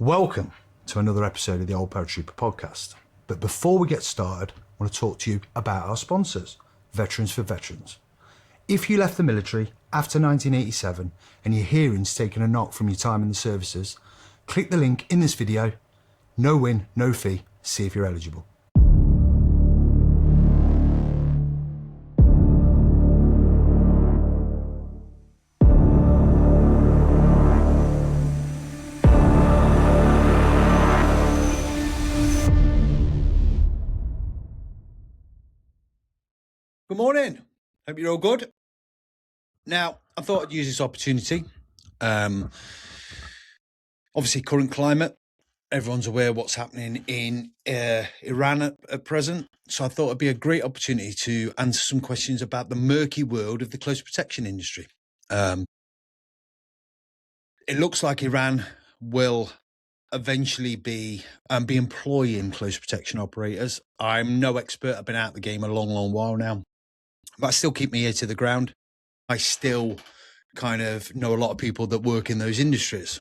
Welcome to another episode of the Old Paratrooper podcast. But before we get started, I want to talk to you about our sponsors, Veterans for Veterans. If you left the military after 1987 and your hearing's taken a knock from your time in the services, click the link in this video. No win, no fee. See if you're eligible. Good morning. Hope you're all good. Now, I thought I'd use this opportunity. Obviously, current climate. Everyone's aware of what's happening in Iran at present. So I thought it'd be a great opportunity to answer some questions about the murky world of the close protection industry. It looks like Iran will eventually be employing close protection operators. I'm no expert. I've been out of the game a long while now. But I still keep my ear to the ground. I still kind of know a lot of people that work in those industries.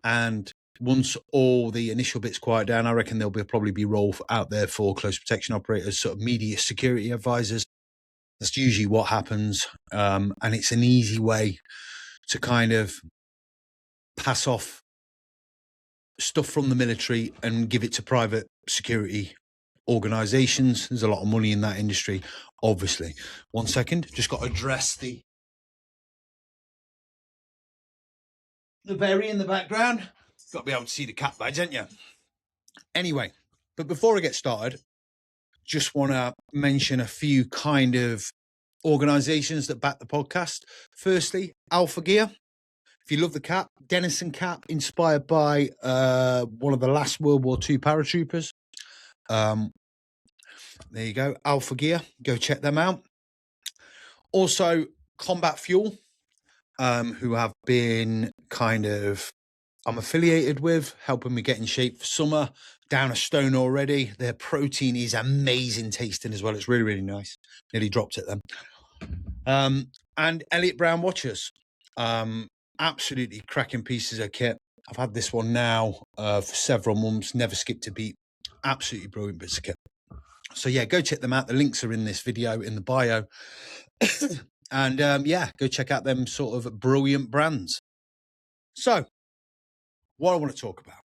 And once all the initial bits quiet down, I reckon there'll probably be role out there for close protection operators, sort of media security advisors. That's usually what happens. And it's an easy way to kind of pass off stuff from the military and give it to private security organizations. There's a lot of money in that industry, obviously. 1 second, just got to address the berry in the background. Got to be able to see the cat badge, haven't you? Anyway, but before I get started, just want to mention a few kind of organizations that back the podcast. Firstly, Alpha Gear. If you love the cap, Denison cap, inspired by one of the last World War II paratroopers. There you go, Alpha Gear. Go check them out. Also, Combat Fuel, who have been I'm affiliated with, helping me get in shape for summer. Down a stone already. Their protein is amazing tasting as well. It's really nice. Nearly dropped it then. And Elliott Brown watches. Absolutely cracking pieces of kit. I've had this one now for several months. Never skipped a beat. Absolutely brilliant bits of kit. So yeah, go check them out. The links are in this video, in the bio. And go check out them sort of brilliant brands. So what I want to talk about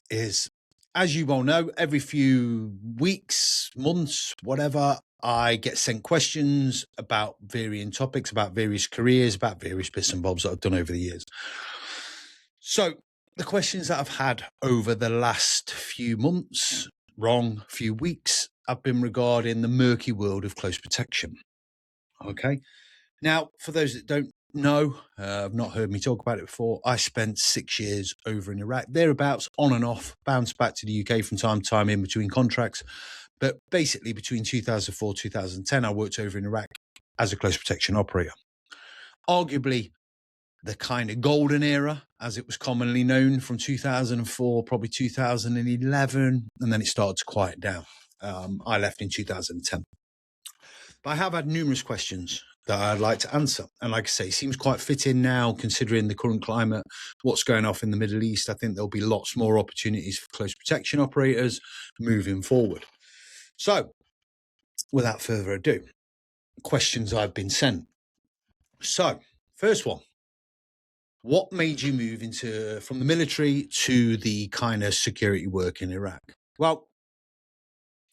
is, as you well know, every few weeks, months, whatever, I get sent questions about varying topics, about various careers, about various bits and bobs that I've done over the years. So the questions that I've had over the last few months, few weeks, have been regarding the murky world of close protection. Okay. Now, for those that don't know, have not heard me talk about it before, I spent 6 years over in Iraq, thereabouts, on and off, bounced back to the UK from time to time in between contracts. But basically between 2004, 2010, I worked over in Iraq as a close protection operator. Arguably the kind of golden era, as it was commonly known, from 2004, probably 2011, and then it started to quiet down. I left in 2010. But I have had numerous questions that I'd like to answer. And like I say, it seems quite fitting now, considering the current climate, what's going off in the Middle East. I think there'll be lots more opportunities for close protection operators moving forward. So, without further ado, questions I've been sent. So, first one. What made you move from the military to the kind of security work in Iraq? Well,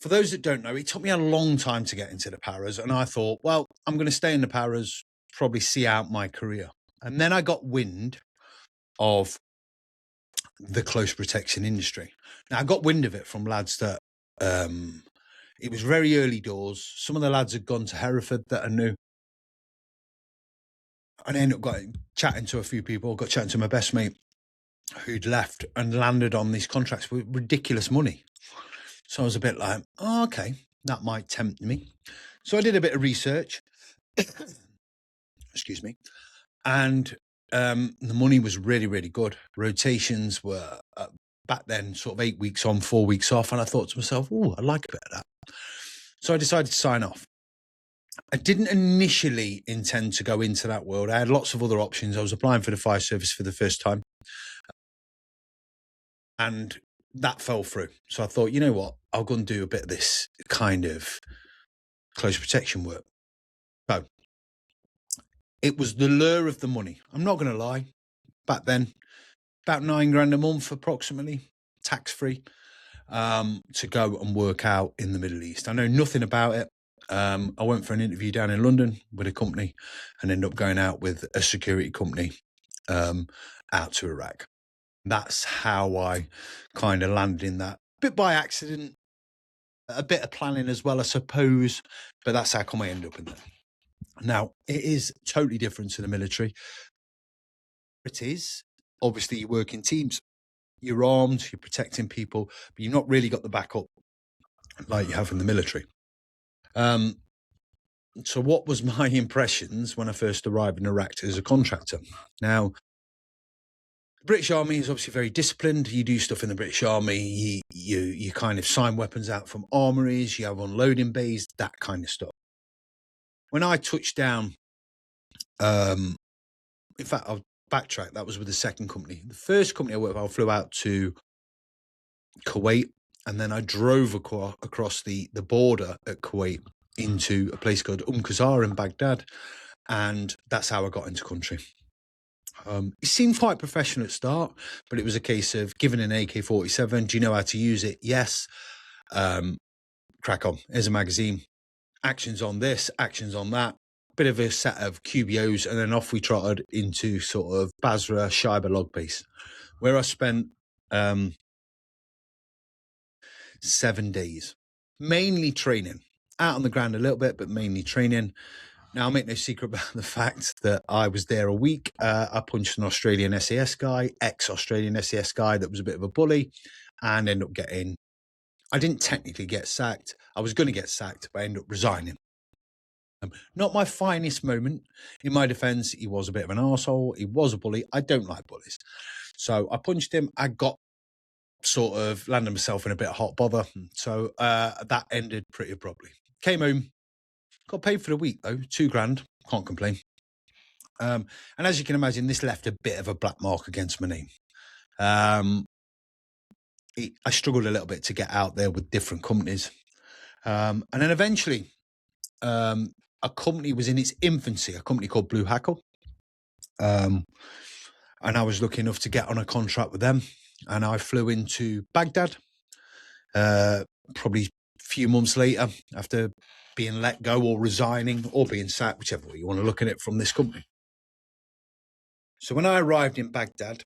for those that don't know, it took me a long time to get into the paras, and I thought, well, I'm going to stay in the paras, probably see out my career. And then I got wind of the close protection industry. Now, I got wind of it from lads that it was very early doors. Some of the lads had gone to Hereford that I knew. And I ended up chatting to a few people, got chatting to my best mate who'd left and landed on these contracts with ridiculous money. So I was a bit like, oh, okay, that might tempt me. So I did a bit of research. Excuse me. And the money was really good. Rotations were back then sort of 8 weeks on, 4 weeks off. And I thought to myself, oh, I like a bit of that. So I decided to sign off. I didn't initially intend to go into that world. I had lots of other options. I was applying for the fire service for the first time. And that fell through. So I thought, you know what, I'll go and do a bit of this kind of close protection work. So it was the lure of the money. I'm not going to lie. Back then, about $9,000 a month, approximately, tax-free, to go and work out in the Middle East. I know nothing about it. I went for an interview down in London with a company and ended up going out with a security company out to Iraq. That's how I kind of landed in that. A bit by accident, a bit of planning as well, I suppose, but that's how come I ended up in there. Now, it is totally different to the military. It is, obviously, you work in teams. You're armed, you're protecting people, but you've not really got the backup like you have in the military. So what was my impressions when I first arrived in Iraq as a contractor? Now, the British Army is obviously very disciplined. You do stuff in the British Army. You kind of sign weapons out from armories. You have unloading bays, that kind of stuff. When I touched down, in fact, I'll backtrack. That was with the second company. The first company I worked with, I flew out to Kuwait, and then I drove across the border at Kuwait into a place called Qasr in Baghdad, and that's how I got into country. It seemed quite professional at start, but it was a case of given an AK-47, do you know how to use it? Yes. Crack on. Here's a magazine. Actions on this, actions on that. Bit of a set of QBOs, and then off we trotted into sort of Basra, Shaiba log base, where I spent 7 days, mainly training. Out on the ground a little bit, but mainly training. Now, I'll make no secret about the fact that I was there a week. I punched an Australian SAS guy, ex-Australian SAS guy that was a bit of a bully, and ended up getting... I didn't technically get sacked. I was going to get sacked, but I ended up resigning. Not my finest moment. In my defence, he was a bit of an arsehole. He was a bully. I don't like bullies. So I punched him. I got sort of landed myself in a bit of hot bother. So that ended pretty abruptly. Came home. Got paid for the week, though. $2,000. Can't complain. And as you can imagine, this left a bit of a black mark against my name. I struggled a little bit to get out there with different companies. And then eventually, a company was in its infancy, a company called Blue Hackle. And I was lucky enough to get on a contract with them. And I flew into Baghdad, probably a few months later, after being let go or resigning or being sacked, whichever way you want to look at it, from this company. So when I arrived in Baghdad,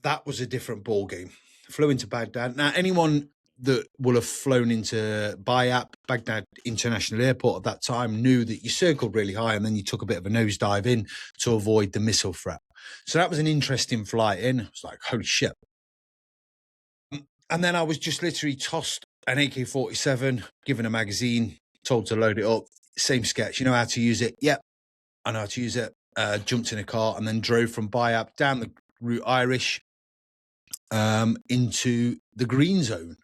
that was a different ball game. Flew into Baghdad. Now, anyone that will have flown into Baghdad International Airport at that time knew that you circled really high and then you took a bit of a nosedive in to avoid the missile threat. So that was an interesting flight in. I was like, holy shit. And then I was just literally tossed an AK-47, given a magazine, told to load it up. Same sketch. You know how to use it? Yep, I know how to use it. Jumped in a car and then drove from Bayap down the route Irish into the green zone,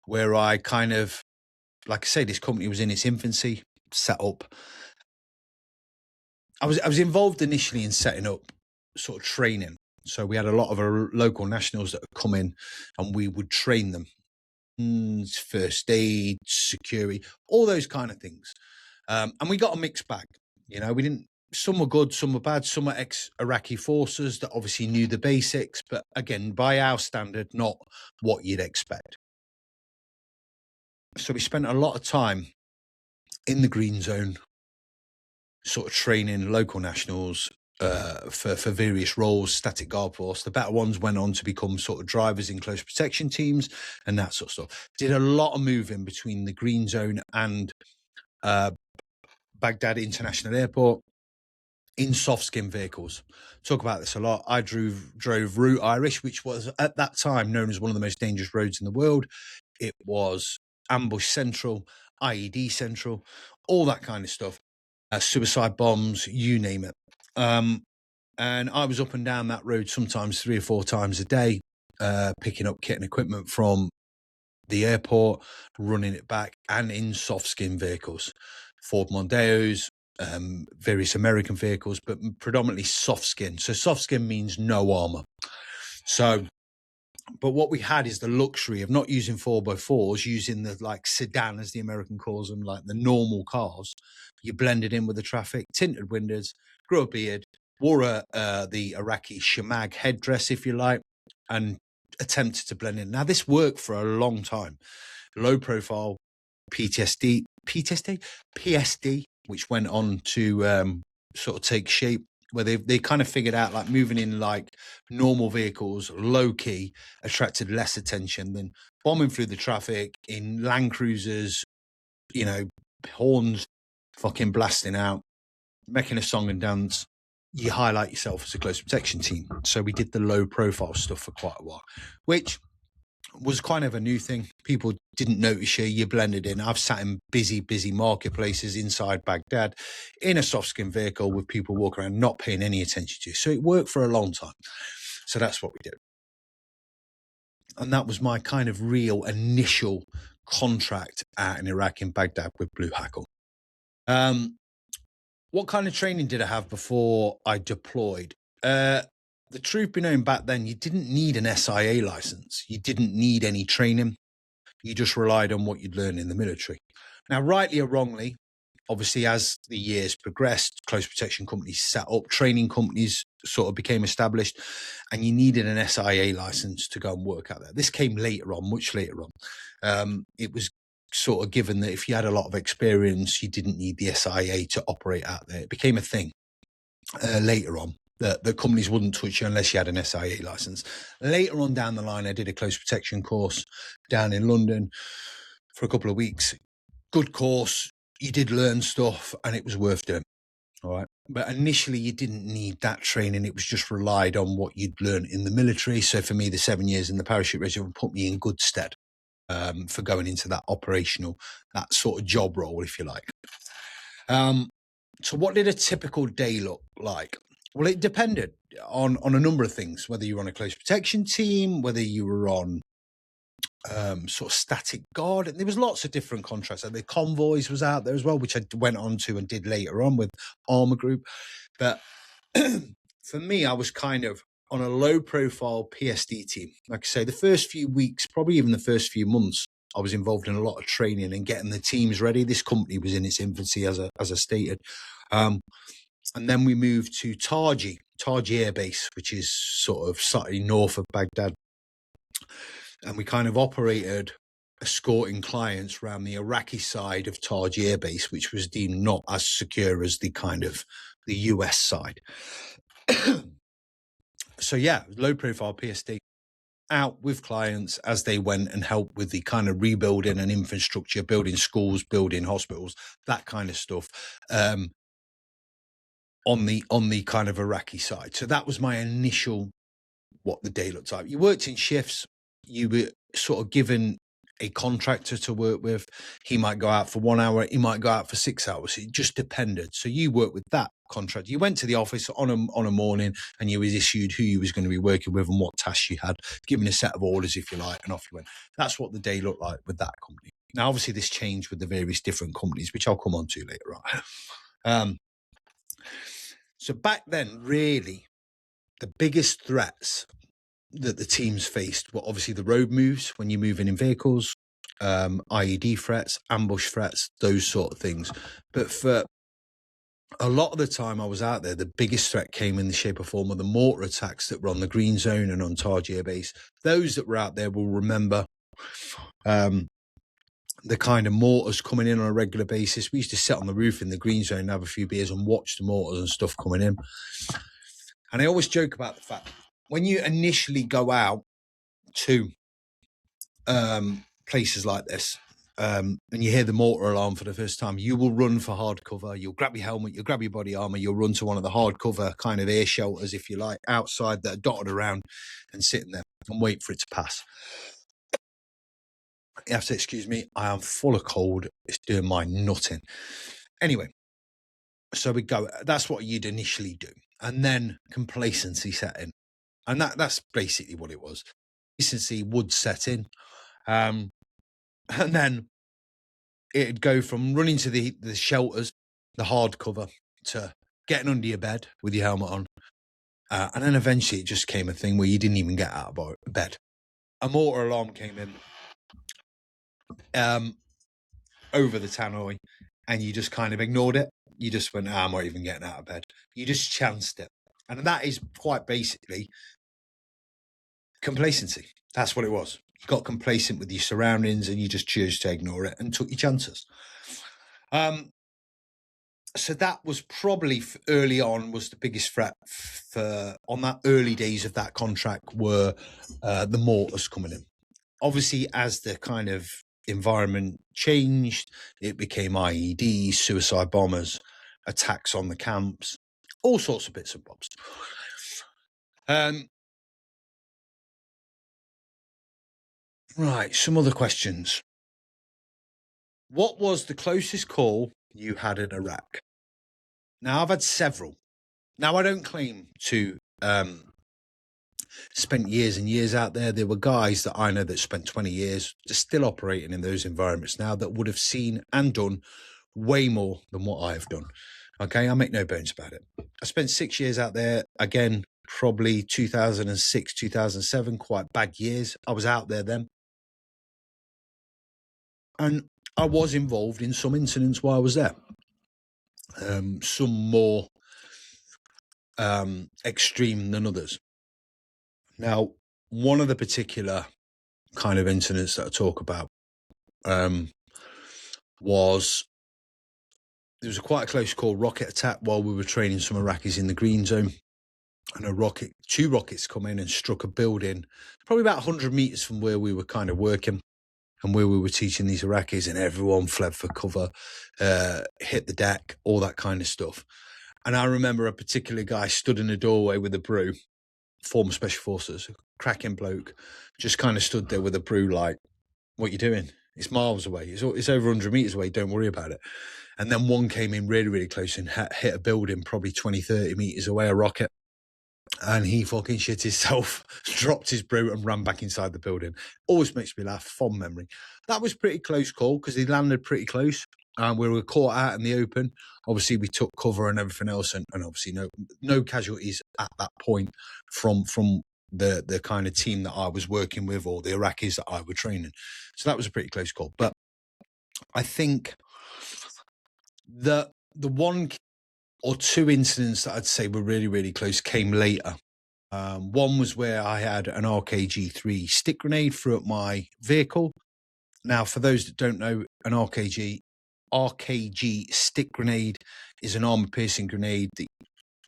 where I kind of, like I say, this company was in its infancy, set up. I was involved initially in setting up sort of training. So we had a lot of our local nationals that would come in and we would train them. First aid, security, all those kind of things. And we got a mixed bag. You know, some were good, some were bad, some were ex-Iraqi forces that obviously knew the basics, but again, by our standard, not what you'd expect. So we spent a lot of time in the green zone, sort of training local nationals for various roles, static guard force. The better ones went on to become sort of drivers in close protection teams and that sort of stuff. Did a lot of moving between the green zone and Baghdad International Airport in soft skin vehicles. Talk about this a lot. I drove Route Irish, which was at that time known as one of the most dangerous roads in the world. It was ambush central, IED central, all that kind of stuff. Suicide bombs, you name it. And I was up and down that road sometimes 3 or 4 times a day, picking up kit and equipment from the airport, running it back, and in soft skin vehicles, Ford Mondeos, various American vehicles, but predominantly soft skin. So soft skin means no armor. So But what we had is the luxury of not using 4x4s, using the like sedan, as the American calls them, like the normal cars. You blended in with the traffic, tinted windows, grew a beard, wore the Iraqi shamag headdress, if you like, and attempted to blend in. Now, this worked for a long time. Low profile PSD, which went on to sort of take shape, where they kind of figured out like moving in like normal vehicles, low key, attracted less attention than bombing through the traffic in Land Cruisers, you know, horns fucking blasting out, making a song and dance. You highlight yourself as a close protection team. So we did the low profile stuff for quite a while, which was kind of a new thing. People didn't notice you blended in. I've sat in busy marketplaces inside Baghdad in a soft skin vehicle with people walking around not paying any attention to you. So it worked for a long time. So that's what we did. And that was my kind of real initial contract out in Iraq in Baghdad with Blue Hackle. What kind of training did I have before I deployed? The truth be known, back then, you didn't need an SIA license. You didn't need any training. You just relied on what you'd learn in the military. Now, rightly or wrongly, obviously, as the years progressed, close protection companies set up, training companies sort of became established, and you needed an SIA license to go and work out there. This came later on, much later on. It was sort of given that if you had a lot of experience, you didn't need the SIA to operate out there. It became a thing later on. The companies wouldn't touch you unless you had an SIA license. Later on down the line, I did a close protection course down in London for a couple of weeks. Good course. You did learn stuff and it was worth doing. All right. But initially, you didn't need that training. It was just relied on what you'd learn in the military. So for me, the 7 years in the parachute regiment put me in good stead for going into that operational, that sort of job role, if you like. So what did a typical day look like? Well, it depended on a number of things, whether you were on a close protection team, whether you were on sort of static guard. There was lots of different contracts. The Convoys was out there as well, which I went on to and did later on with Armour Group. But for me, I was kind of on a low profile PSD team. Like I say, the first few weeks, probably even the first few months, I was involved in a lot of training and getting the teams ready. This company was in its infancy, as I stated. And then we moved to Taji Air Base, which is sort of slightly north of Baghdad. And we kind of operated escorting clients around the Iraqi side of Taji Air Base, which was deemed not as secure as the kind of the US side. So yeah, low profile PSD, out with clients as they went and helped with the kind of rebuilding and infrastructure, building schools, building hospitals, that kind of stuff. On the kind of Iraqi side. So that was my initial, what the day looked like. You worked in shifts. You were sort of given a contractor to work with. He might go out for 1 hour. He might go out for 6 hours. It just depended. So you worked with that contractor. You went to the office on a morning and you was issued who you was going to be working with and what tasks you had, given a set of orders, if you like, and off you went. That's what the day looked like with that company. Now, obviously, this changed with the various different companies, which I'll come on to later on. So back then, really, the biggest threats that the teams faced were obviously the road moves when you're moving in vehicles, IED threats, ambush threats, those sort of things. But for a lot of the time I was out there, the biggest threat came in the shape or form of the mortar attacks that were on the Green Zone and on Taji Air Base. Those that were out there will remember the kind of mortars coming in on a regular basis. We used to sit on the roof in the Green Zone and have a few beers and watch the mortars and stuff coming in. And I always joke about the fact when you initially go out to places like this and you hear the mortar alarm for the first time, you will run for hard cover. You'll grab your helmet, you'll grab your body armor, you'll run to one of the hard cover kind of air shelters, if you like, outside that are dotted around and sitting there and wait for it to pass. You have to excuse me, I am full of cold. It's doing my nutting. Anyway, so we go, that's what you'd initially do. And then complacency set in. And that's basically what it was. Complacency would set in. And then it'd go from running to the shelters, the hard cover, to getting under your bed with your helmet on. And then eventually it just came a thing where you didn't even get out of bed. a mortar alarm came in over the tannoy, and you just kind of ignored it. You just went, I'm not even getting out of bed. You just chanced it. And that is quite basically complacency. That's what it was. You got complacent with your surroundings and you just chose to ignore it and took your chances. So that was probably early on was the biggest threat on that early days of that contract were the mortars coming in. Obviously, as the kind of environment changed, it became IEDs, suicide bombers, attacks on the camps, all sorts of bits and bobs. Right, some other questions. What was the closest call you had in Iraq? Now, I've had several. Now, I don't claim to spent years and years out there. There were guys that I know that spent 20 years just still operating in those environments now that would have seen and done way more than what I've done. Okay, I make no bones about it. I spent 6 years out there, again, probably 2006, 2007, quite bad years. I was out there then. And I was involved in some incidents while I was there. Some more extreme than others. Now, one of the particular kind of incidents that I talk about was there was quite a close call rocket attack while we were training some Iraqis in the green zone, and two rockets come in and struck a building probably about 100 meters from where we were kind of working and where we were teaching these Iraqis, and everyone fled for cover, hit the deck, all that kind of stuff. And I remember a particular guy stood in a doorway with a brew, former special forces, cracking bloke, just kind of stood there with a brew like, what you doing? It's miles away. It's over 100 meters away. Don't worry about it. And then one came in really, really close and hit a building probably 20, 30 meters away, a rocket. And he fucking shit himself, dropped his brew and ran back inside the building. Always makes me laugh, fond memory. That was pretty close call because he landed pretty close. We were caught out in the open. Obviously, we took cover and everything else, and obviously no casualties at that point from the kind of team that I was working with or the Iraqis that I were training. So that was a pretty close call. But I think the one or two incidents that I'd say were really, really close came later. One was where I had an RKG-3 stick grenade through at my vehicle. Now, for those that don't know, an RKG stick grenade is an armor-piercing grenade that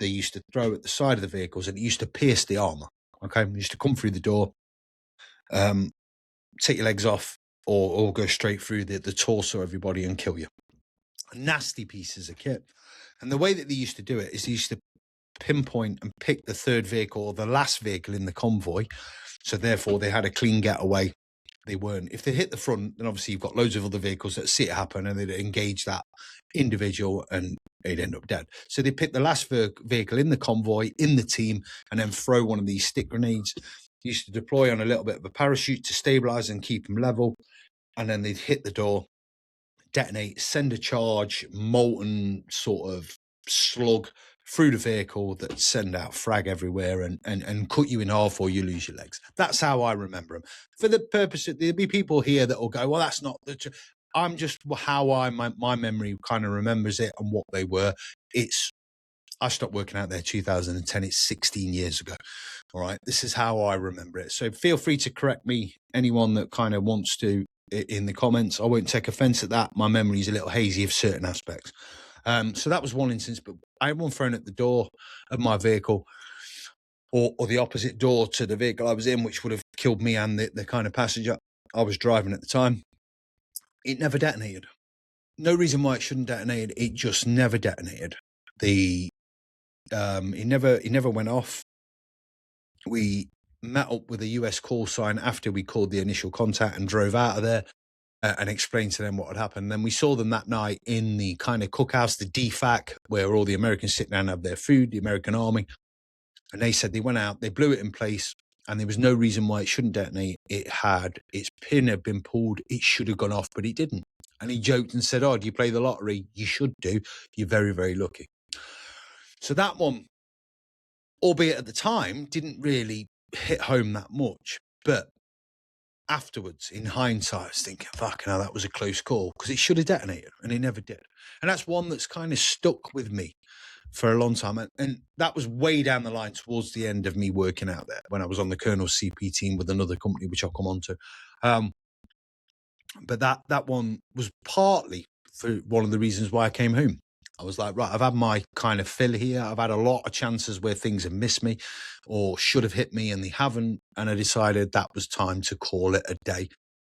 they used to throw at the side of the vehicles, and it used to pierce the armor. Okay, it used to come through the door, take your legs off, or go straight through the torso of everybody and kill you. Nasty pieces of kit. And the way that they used to do it is they used to pinpoint and pick the third vehicle or the last vehicle in the convoy. So therefore they had a clean getaway. They weren't. If they hit the front, then obviously you've got loads of other vehicles that see it happen and they'd engage that individual and they'd end up dead. So they picked the last vehicle in the convoy, in the team, and then throw one of these stick grenades. They used to deploy on a little bit of a parachute to stabilize and keep them level. And then they'd hit the door, detonate, send a charge, molten sort of slug through the vehicle that send out frag everywhere and cut you in half or you lose your legs. That's how I remember them. For the purpose of, there'll be people here that will go, well, that's not the truth. I'm just how my memory kind of remembers it and what they were. I stopped working out there 2010. It's 16 years ago. All right. This is how I remember it. So feel free to correct me, anyone that kind of wants to, in the comments. I won't take offense at that. My memory is a little hazy of certain aspects. So that was one instance, but I had one thrown at the door of my vehicle or the opposite door to the vehicle I was in, which would have killed me and the kind of passenger I was driving at the time. It never detonated. No reason why it shouldn't detonate. It just never detonated. It never went off. We met up with a US call sign after we called the initial contact and drove out of there and explained to them what had happened. Then we saw them that night in the kind of cookhouse, the DFAC, where all the Americans sit down and have their food, the American Army. And they said they went out, they blew it in place, and there was no reason why it shouldn't detonate. Its pin had been pulled, it should have gone off, but it didn't. And he joked and said, do you play the lottery? You should do. You're very, very lucky. So that one, albeit at the time, didn't really hit home that much. But afterwards, in hindsight, I was thinking, fucking hell, that was a close call, because it should have detonated, and it never did. And that's one that's kind of stuck with me for a long time. And that was way down the line towards the end of me working out there, when I was on the Colonel's CP team with another company, which I'll come on to. But that one was partly for one of the reasons why I came home. I was like, right, I've had my kind of fill here. I've had a lot of chances where things have missed me or should have hit me and they haven't. And I decided that was time to call it a day.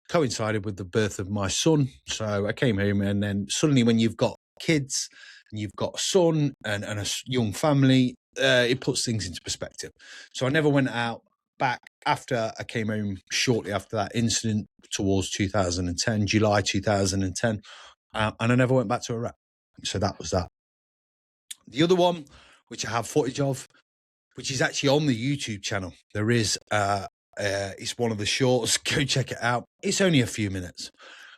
Coincided with the birth of my son. So I came home, and then suddenly when you've got kids and you've got a son and a young family, it puts things into perspective. So I never went out back after I came home shortly after that incident towards 2010, July 2010. And I never went back to Iraq. So that was that. The other one, which I have footage of, which is actually on the YouTube channel. There is, it's one of the shorts. Go check it out. It's only a few minutes.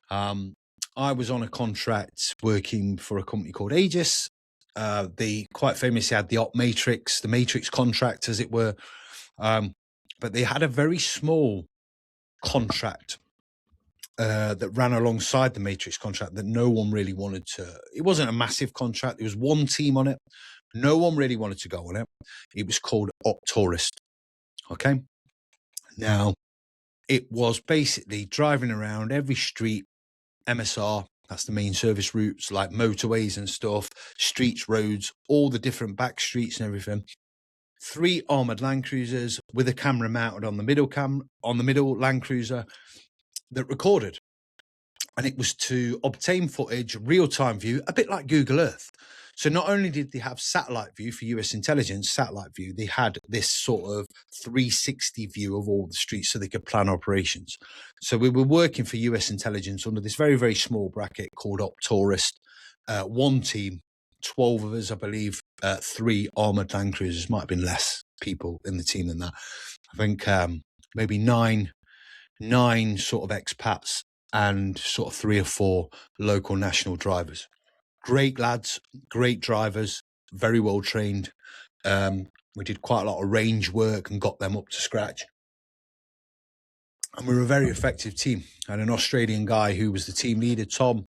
I was on a contract working for a company called Aegis. They quite famously had the Op Matrix, the Matrix contract, as it were. But they had a very small contract that ran alongside the Matrix contract that no one really wanted to. It wasn't a massive contract. There was one team on it. No one really wanted to go on it. It was called Op Tourist. Okay. Now, it was basically driving around every street, MSR, that's the main service routes, like motorways and stuff, streets, roads, all the different back streets and everything. 3 armored Land Cruisers with a camera mounted on the middle Land Cruiser that recorded. And it was to obtain footage, real-time view, a bit like Google Earth. So not only did they have satellite view for US intelligence, satellite view, they had this sort of 360 view of all the streets so they could plan operations. So we were working for US intelligence under this very, very small bracket called Op Tourist. One team, 12 of us, I believe, 3 armored Land Cruisers. Might have been less people in the team than that. I think maybe nine sort of expats and sort of 3 or 4 local national drivers. Great lads, great drivers, very well trained. We did quite a lot of range work and got them up to scratch. And we were a very effective team. And an Australian guy who was the team leader, Tom,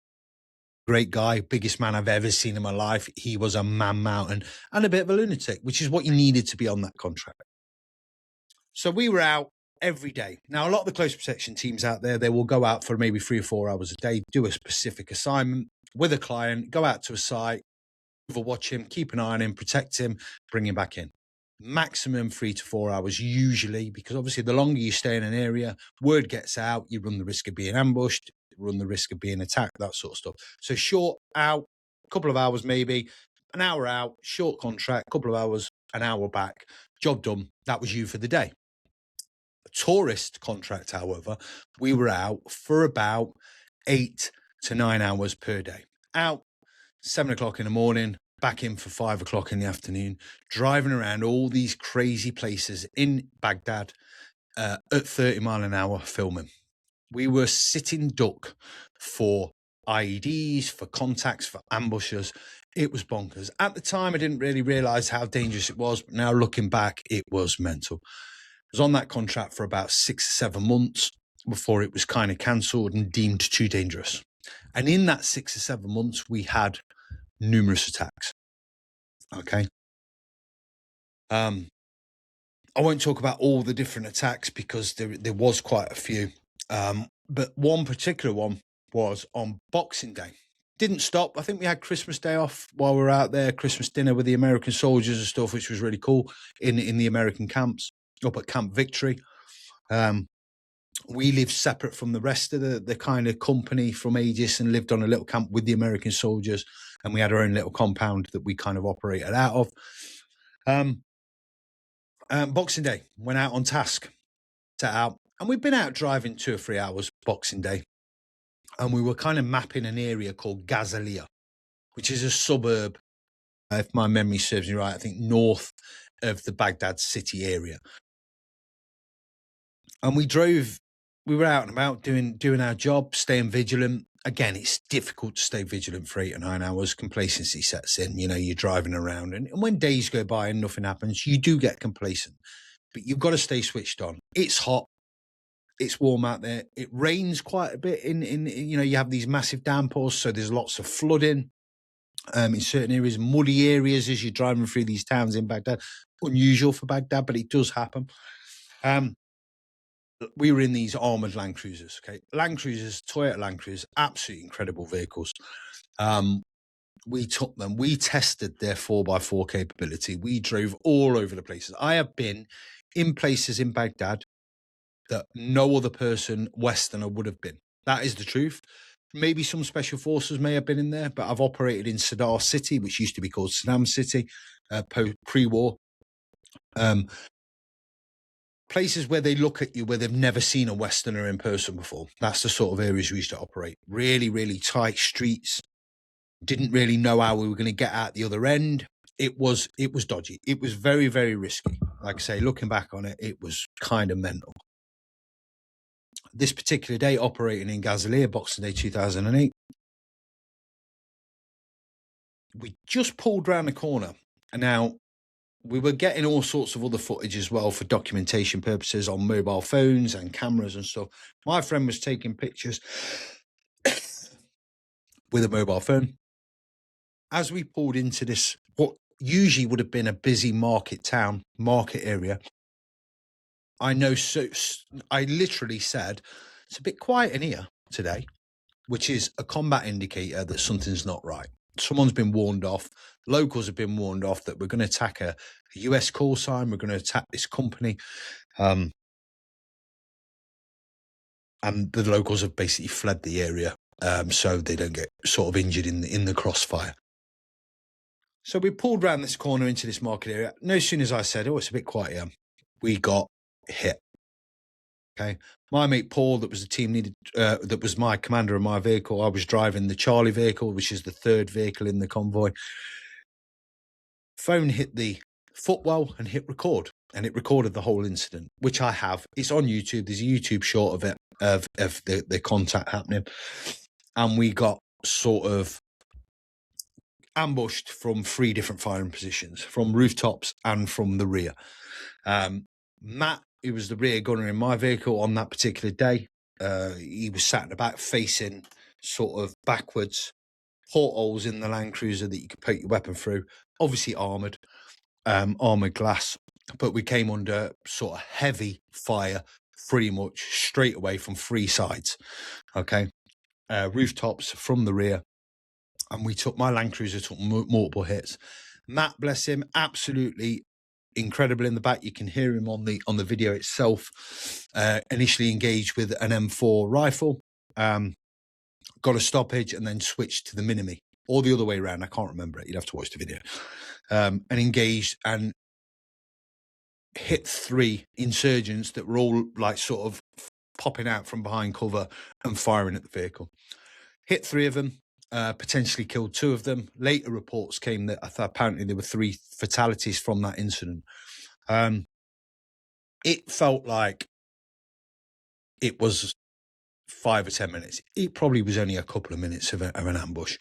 great guy, biggest man I've ever seen in my life. He was a man mountain and a bit of a lunatic, which is what you needed to be on that contract. So we were out every day. Now, a lot of the close protection teams out there, they will go out for maybe 3 or 4 hours a day, do a specific assignment with a client, go out to a site, overwatch him, keep an eye on him, protect him, bring him back in. Maximum 3 to 4 hours usually, because obviously the longer you stay in an area, word gets out, you run the risk of being ambushed, run the risk of being attacked, that sort of stuff. So short out, couple of hours maybe, an hour out, short contract, couple of hours, an hour back, job done. That was you for the day. A tourist contract, however, we were out for about 8 to 9 hours per day. Out 7 o'clock in the morning, back in for 5 o'clock in the afternoon, driving around all these crazy places in Baghdad at 30 mile an hour filming. We were sitting duck for IEDs, for contacts, for ambushes. It was bonkers. At the time, I didn't really realize how dangerous it was, but now looking back, it was mental. I was on that contract for about 6 or 7 months before it was kind of cancelled and deemed too dangerous. And in that 6 or 7 months, we had numerous attacks. Okay. I won't talk about all the different attacks because there was quite a few. But one particular one was on Boxing Day. Didn't stop. I think we had Christmas Day off while we were out there, Christmas dinner with the American soldiers and stuff, which was really cool in the American camps up at Camp Victory. We lived separate from the rest of the kind of company from Aegis and lived on a little camp with the American soldiers. And we had our own little compound that we kind of operated out of. Boxing Day, went out on task, set out. And we'd been out driving 2 or 3 hours Boxing Day. And we were kind of mapping an area called Gazalia, which is a suburb, if my memory serves me right, I think north of the Baghdad city area. And we were out and about doing our job, staying vigilant. Again, it's difficult to stay vigilant for 8 or 9 hours. Complacency sets in, you're driving around. And when days go by and nothing happens, you do get complacent. But you've got to stay switched on. It's hot. It's warm out there. It rains quite a bit in you have these massive downpours, so there's lots of flooding in certain areas, muddy areas as you're driving through these towns in Baghdad. Unusual for Baghdad, but it does happen. We were in these armored Land Cruisers, okay? Land Cruisers, Toyota Land Cruisers, absolutely incredible vehicles. We took them, we tested their 4x4 capability. We drove all over the places. I have been in places in Baghdad that no other person, Westerner, would have been. That is the truth. Maybe some special forces may have been in there, but I've operated in Sadr City, which used to be called Saddam City, pre-war. Places where they look at you where they've never seen a Westerner in person before. That's the sort of areas we used to operate. Really, really tight streets. Didn't really know how we were going to get out the other end. It was dodgy. It was very, very risky. Like I say, looking back on it, it was kind of mental. This particular day, operating in Gazaliya, Boxing Day 2008, we just pulled round the corner. And now we were getting all sorts of other footage as well for documentation purposes on mobile phones and cameras and stuff. My friend was taking pictures with a mobile phone. As we pulled into this, what usually would have been a busy market area, I literally said, it's a bit quiet in here today, which is a combat indicator that something's not right. Someone's been warned off. Locals have been warned off that we're going to attack a US call sign. We're going to attack this company. And the locals have basically fled the area so they don't get sort of injured in the crossfire. So we pulled around this corner into this market area. No sooner as I said, it's a bit quiet here, we got hit. Okay. My mate Paul, that was the team leader, that was my commander of my vehicle. I was driving the Charlie vehicle, which is the third vehicle in the convoy. Phone hit the footwell and hit record, and it recorded the whole incident, which I have. It's on YouTube. There's a YouTube short of it, of the contact happening. And we got sort of ambushed from 3 different firing positions, from rooftops and from the rear. Matt, who was the rear gunner in my vehicle on that particular day, he was sat in the back facing sort of backwards, portholes in the Land Cruiser that you could poke your weapon through, obviously armoured glass, but we came under sort of heavy fire pretty much straight away from 3 sides, okay? Rooftops from the rear, and my Land Cruiser took multiple hits. Matt, bless him, absolutely incredible in the back. You can hear him on the video itself. Initially engaged with an M4 rifle, got a stoppage, and then switched to the Minimi, or the other way around. I can't remember it. You'd have to watch the video. And engaged and hit 3 insurgents that were all like sort of popping out from behind cover and firing at the vehicle. Hit 3 of them. Potentially killed 2 of them. Later reports came that apparently there were 3 fatalities from that incident. It felt like it was 5 or 10 minutes. It probably was only a couple of minutes of an ambush.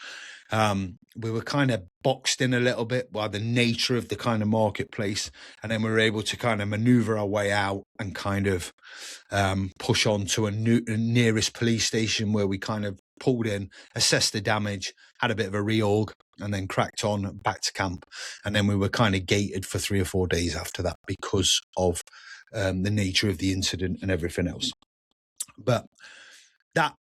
We were kind of boxed in a little bit by the nature of the kind of marketplace, and then we were able to kind of maneuver our way out and kind of push on to a nearest police station, where we kind of pulled in, assessed the damage, had a bit of a reorg, and then cracked on back to camp. And then we were kind of gated for 3 or 4 days after that because of the nature of the incident and everything else. But that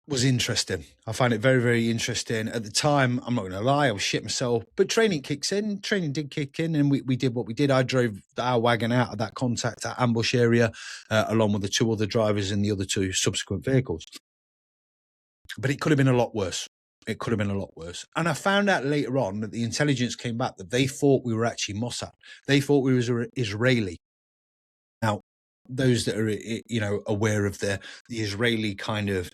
was interesting. I find it very, very interesting. At the time, I'm not going to lie, I was shit myself, but training kicks in. Training did kick in, and we did what we did. I drove our wagon out of that ambush area, along with the 2 other drivers in the other 2 subsequent vehicles. But it could have been a lot worse. It could have been a lot worse. And I found out later on that the intelligence came back that they thought we were actually Mossad. They thought we were Israeli. Now, those that are, aware of the Israeli kind of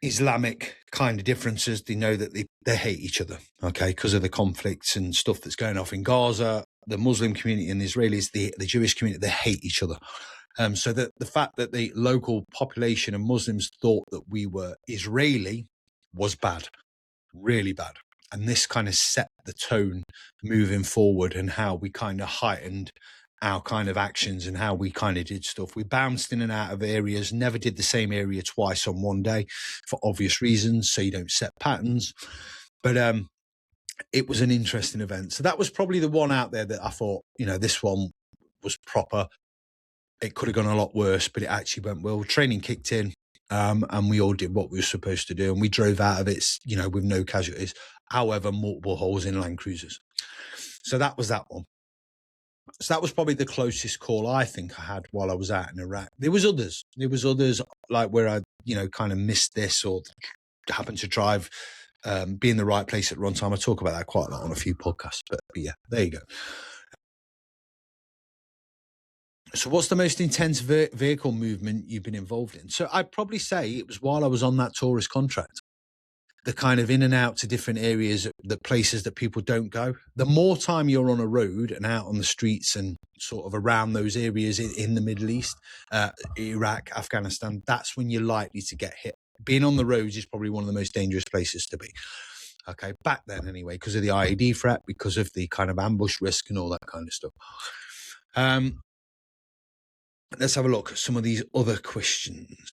Islamic kind of differences, they know that they hate each other, okay, because of the conflicts and stuff that's going off in Gaza. The Muslim community and the Israelis, the Jewish community, they hate each other. So that the fact that the local population of Muslims thought that we were Israeli was bad, really bad. And this kind of set the tone moving forward, and how we kind of heightened our kind of actions and how we kind of did stuff. We bounced in and out of areas, never did the same area twice on one day for obvious reasons, so you don't set patterns. But it was an interesting event. So that was probably the one out there that I thought, this one was proper. It could have gone a lot worse, but it actually went well. Training kicked in, and we all did what we were supposed to do, and we drove out of it, with no casualties. However, multiple holes in Land Cruisers. So that was that one. So that was probably the closest call I think I had while I was out in Iraq. There was others like where I, kind of missed this or happened to drive, be in the right place at the wrong time. I talk about that quite a lot on a few podcasts, but yeah, there you go. So what's the most intense vehicle movement you've been involved in? So I'd probably say it was while I was on that tourist contract. The kind of in and out to different areas, the places that people don't go. The more time you're on a road and out on the streets and sort of around those areas in the Middle East, Iraq, Afghanistan, that's when you're likely to get hit. Being on the roads is probably one of the most dangerous places to be. Okay, back then anyway, because of the IED threat, because of the kind of ambush risk and all that kind of stuff. Let's have a look at some of these other questions.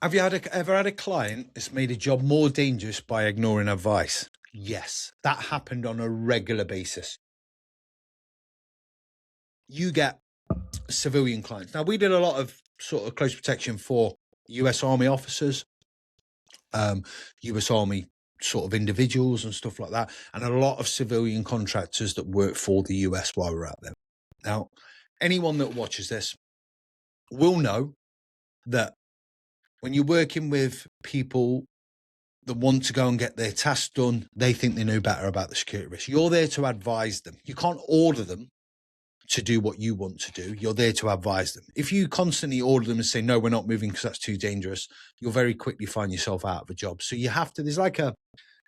Have you ever had a client that's made a job more dangerous by ignoring advice? Yes, that happened on a regular basis. You get civilian clients. Now, we did a lot of sort of close protection for US Army officers, US Army sort of individuals and stuff like that, and a lot of civilian contractors that work for the US while we're out there. Now, anyone that watches this will know that when you're working with people that want to go and get their tasks done, they think they know better about the security risk. You're there to advise them. You can't order them to do what you want to do. You're there to advise them. If you constantly order them and say, no, we're not moving because that's too dangerous, you'll very quickly find yourself out of a job. So you have to, there's like a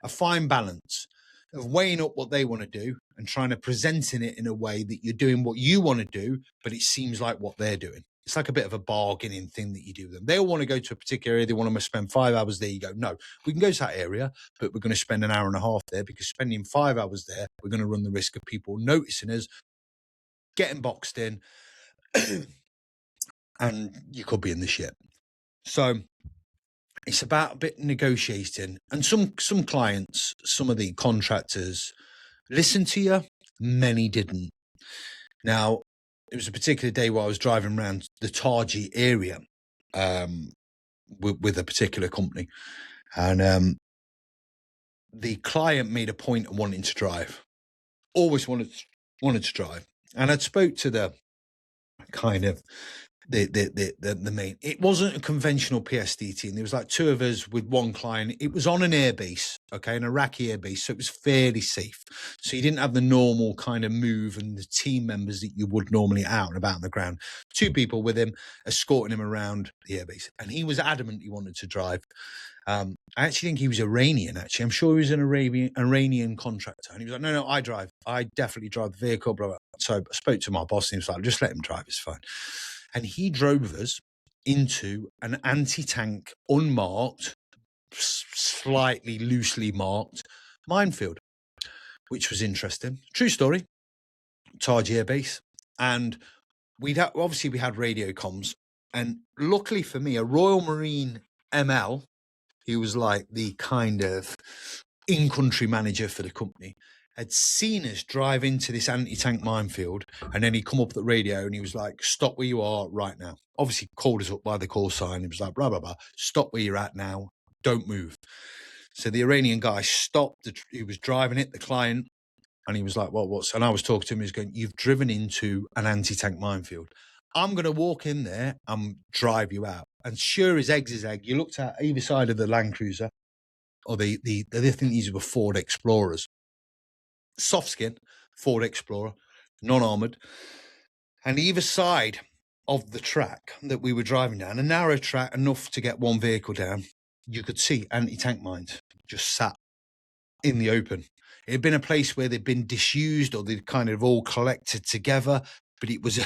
fine balance of weighing up what they want to do and trying to presenting it in a way that you're doing what you want to do, but it seems like what they're doing. It's like a bit of a bargaining thing that you do with them. They all want to go to a particular area. They want to spend 5 hours there. You go, no, we can go to that area, but we're going to spend an hour and a half there because spending 5 hours there, we're going to run the risk of people noticing us, getting boxed in, and you could be in the shit. So it's about a bit negotiating. And some clients, some of the contractors listened to you, many didn't. Now, it was a particular day where I was driving around the Taji area with a particular company. And the client made a point of wanting to drive. Always wanted to drive. And I'd spoke to the kind of the main. It wasn't a conventional PSD team. There was like 2 of us with one client. It was on an airbase, okay, an Iraqi airbase, so it was fairly safe. So you didn't have the normal kind of move and the team members that you would normally out and about on the ground. 2 people with him, escorting him around the airbase, and he was adamant he wanted to drive. I actually think he was Iranian, actually. I'm sure he was an Iranian contractor. And he was like, no, I drive. I definitely drive the vehicle, blah, blah. So I spoke to my boss and he was like, just let him drive, it's fine. And he drove us into an anti-tank, unmarked, slightly loosely marked minefield, which was interesting. True story. Taji Air Base. And we had radio comms. And luckily for me, a Royal Marine ML, he was like the kind of in-country manager for the company, had seen us drive into this anti-tank minefield, and then he come up the radio and he was like, stop where you are right now. Obviously called us up by the call sign. He was like, blah, blah, blah, stop where you're at now. Don't move. So the Iranian guy stopped. He was driving it, the client, and he was like, well, what's... And I was talking to him. He was going, you've driven into an anti-tank minefield. I'm going to walk in there and drive you out. And sure as eggs is egg, you looked at either side of the Land Cruiser, or I think these were Ford Explorers. Soft skin, Ford Explorer, non-armoured. And either side of the track that we were driving down, a narrow track enough to get one vehicle down, you could see anti-tank mines just sat in the open. It had been a place where they'd been disused or they'd kind of all collected together, but it was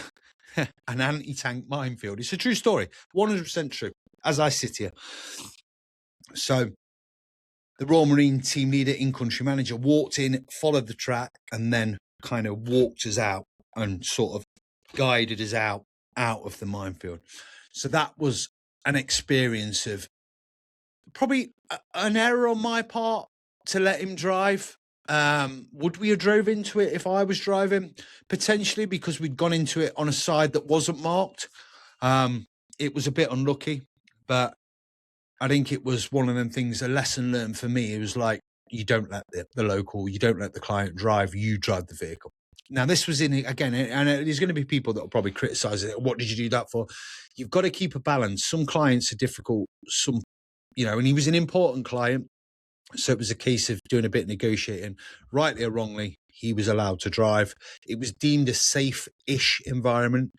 an anti-tank minefield. It's a true story, 100% true, as I sit here. So the Royal Marine team leader, in-country manager, walked in, followed the track, and then kind of walked us out and sort of guided us out of the minefield. So that was an experience of probably an error on my part to let him drive. Would we have drove into it if I was driving? Potentially, because we'd gone into it on a side that wasn't marked. It was a bit unlucky, but I think it was one of them things, a lesson learned for me. It was like, you don't let the local, you don't let the client drive, you drive the vehicle. Now, this was in, again, and there's going to be people that will probably criticize it. What did you do that for? You've got to keep a balance. Some clients are difficult, some, and he was an important client. So it was a case of doing a bit of negotiating. Rightly or wrongly, he was allowed to drive. It was deemed a safe-ish environment.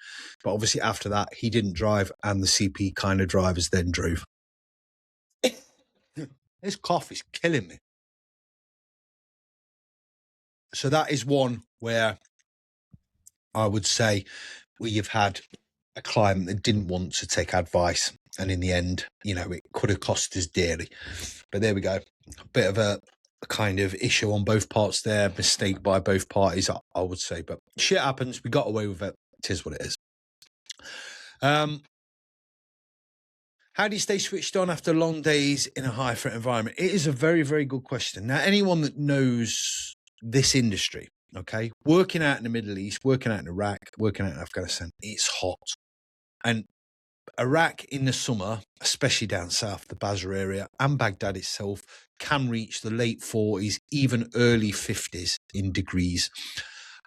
But obviously after that, he didn't drive, and the CP kind of drivers then drove. This cough is killing me. So that is one where I would say we have had a client that didn't want to take advice. And in the end, it could have cost us dearly. But there we go. A bit of a kind of issue on both parts there. Mistake by both parties, I would say. But shit happens. We got away with it. It is what it is. How do you stay switched on after long days in a high threat environment? It is a very, very good question. Now, anyone that knows this industry, okay, working out in the Middle East, working out in Iraq, working out in Afghanistan, it's hot. And Iraq in the summer, especially down south, the Basra area, and Baghdad itself, can reach the late 40s, even early 50s in degrees.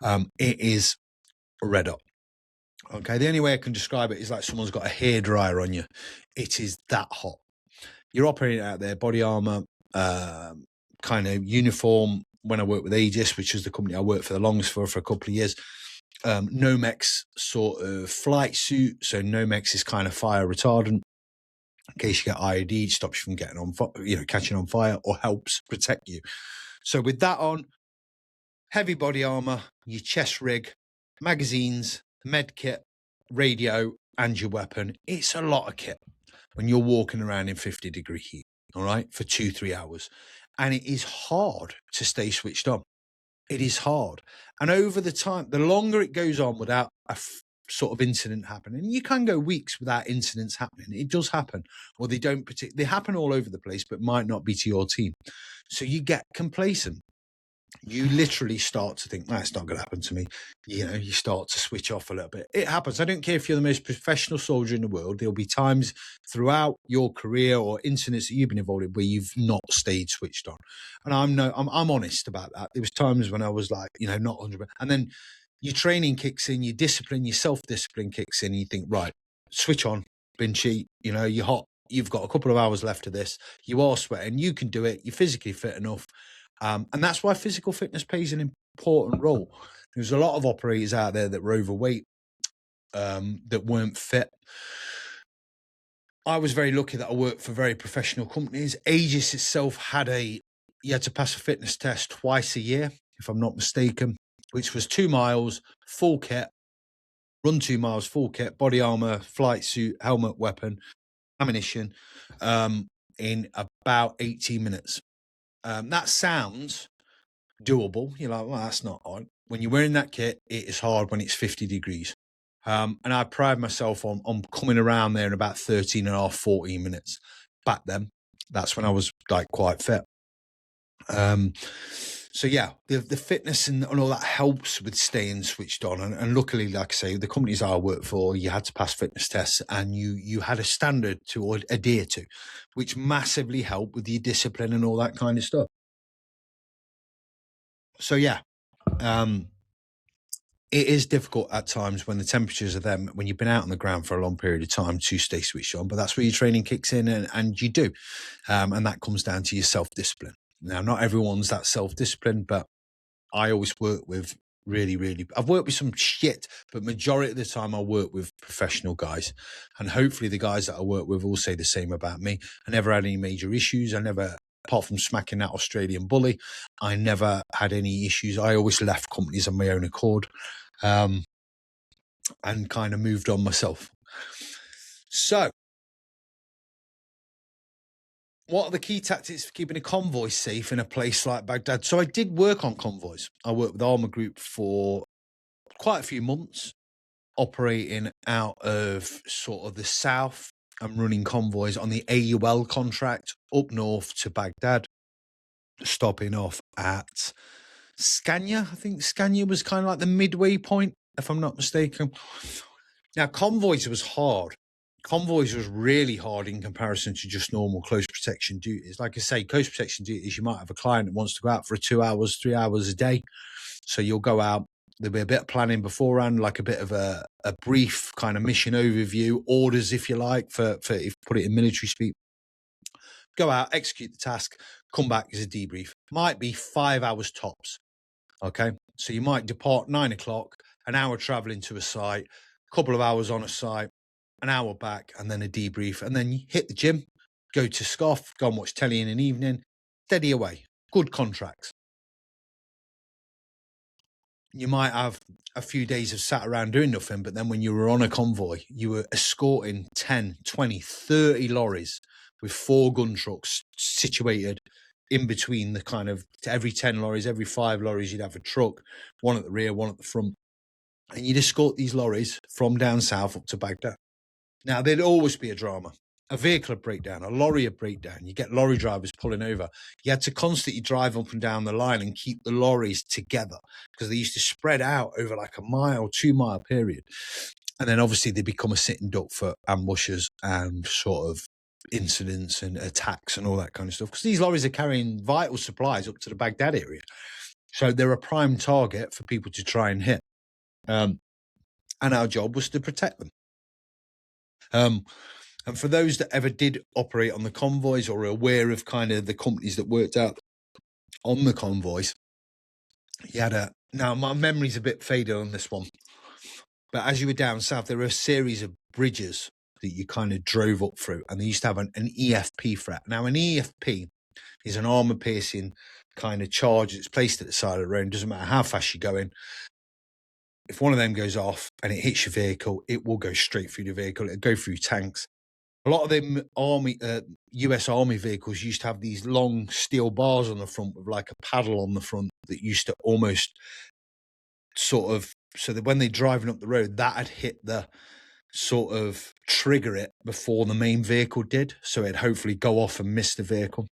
It is red hot. Okay, the only way I can describe it is like someone's got a hairdryer on you. It is that hot. You're operating out there, body armor, kind of uniform. When I worked with Aegis, which is the company I worked for the longest for a couple of years, Nomex sort of flight suit. So Nomex is kind of fire retardant. In case you get IED, it stops you from getting on, catching on fire, or helps protect you. So with that on, heavy body armor, your chest rig, magazines, med kit, radio, and your weapon. It's a lot of kit when you're walking around in 50-degree heat, all right, for 2-3 hours. And it is hard to stay switched on. It is hard. And over the time, the longer it goes on without a sort of incident happening, you can go weeks without incidents happening. It does happen. Or they don't they happen all over the place, but might not be to your team. So you get complacent. You literally start to think, it's not going to happen to me. You start to switch off a little bit. It happens. I don't care if you're the most professional soldier in the world. There'll be times throughout your career or incidents that you've been involved in where you've not stayed switched on. And I'm honest about that. There was times when I was like, not 100%. And then your training kicks in, your discipline, your self-discipline kicks in, and you think, right, switch on, Binch, you're hot. You've got a couple of hours left of this. You are sweating. You can do it. You're physically fit enough. And that's why physical fitness plays an important role. There's a lot of operators out there that were overweight, that weren't fit. I was very lucky that I worked for very professional companies. Aegis itself you had to pass a fitness test twice a year, if I'm not mistaken, which was 2 miles, full kit, run 2 miles, full kit, body armor, flight suit, helmet, weapon, ammunition, in about 18 minutes. That sounds doable. You're like, well, that's not hard. When you're wearing that kit, it is hard when it's 50 degrees. And I pride myself on coming around there in about 13 and a half, 14 minutes. Back then, that's when I was like quite fit. So yeah, the fitness and all that helps with staying switched on. And luckily, like I say, the companies I worked for, you had to pass fitness tests and you had a standard to adhere to, which massively helped with your discipline and all that kind of stuff. So yeah, it is difficult at times when the temperatures are there, when you've been out on the ground for a long period of time to stay switched on, but that's where your training kicks in and you do. And that comes down to your self-discipline. Now, not everyone's that self-disciplined, but I always work with I've worked with some shit, but majority of the time I work with professional guys. And hopefully the guys that I work with will say the same about me. I never had any major issues. Apart from smacking that Australian bully, I never had any issues. I always left companies on my own accord, and kind of moved on myself. So what are the key tactics for keeping a convoy safe in a place like Baghdad? So I did work on convoys. I worked with Armour Group for quite a few months, operating out of sort of the south and running convoys on the AUL contract up north to Baghdad, stopping off at Scania. I think Scania was kind of like the midway point, if I'm not mistaken. Now, convoys was hard. Convoys was really hard in comparison to just normal coast protection duties. Like I say, coast protection duties, you might have a client that wants to go out for 2 hours, 3 hours a day. So you'll go out, there'll be a bit of planning beforehand, like a bit of a brief kind of mission overview, orders, if you like, for if you put it in military speak. Go out, execute the task, come back as a debrief. Might be 5 hours tops. Okay. So you might depart 9 o'clock, an hour traveling to a site, a couple of hours on a site, an hour back, and then a debrief. And then you hit the gym, go to SCOF, go and watch telly in an evening, steady away. Good contracts. You might have a few days of sat around doing nothing, but then when you were on a convoy, you were escorting 10, 20, 30 lorries with 4 gun trucks situated in between the kind of every 10 lorries, every 5 lorries, you'd have a truck, one at the rear, one at the front. And you'd escort these lorries from down south up to Baghdad. Now, there'd always be a drama. A vehicle would break down, a lorry would break down. You get lorry drivers pulling over. You had to constantly drive up and down the line and keep the lorries together because they used to spread out over like a mile, 2 mile period. And then obviously they become a sitting duck for ambushes and sort of incidents and attacks and all that kind of stuff. Because these lorries are carrying vital supplies up to the Baghdad area. So they're a prime target for people to try and hit. And our job was to protect them. And for those that ever did operate on the convoys or are aware of kind of the companies that worked out on the convoys, you had now my memory's a bit faded on this one, but as you were down south, there were a series of bridges that you kind of drove up through, and they used to have an EFP threat. Now, an EFP is an armor-piercing kind of charge that's placed at the side of the road. Doesn't matter how fast you're going. If one of them goes off and it hits your vehicle, it will go straight through the vehicle. It'll go through tanks. A lot of them US Army vehicles used to have these long steel bars on the front with like a paddle on the front that used to almost sort of, so that when they're driving up the road, that had hit the sort of trigger it before the main vehicle did. So it'd hopefully go off and miss the vehicle.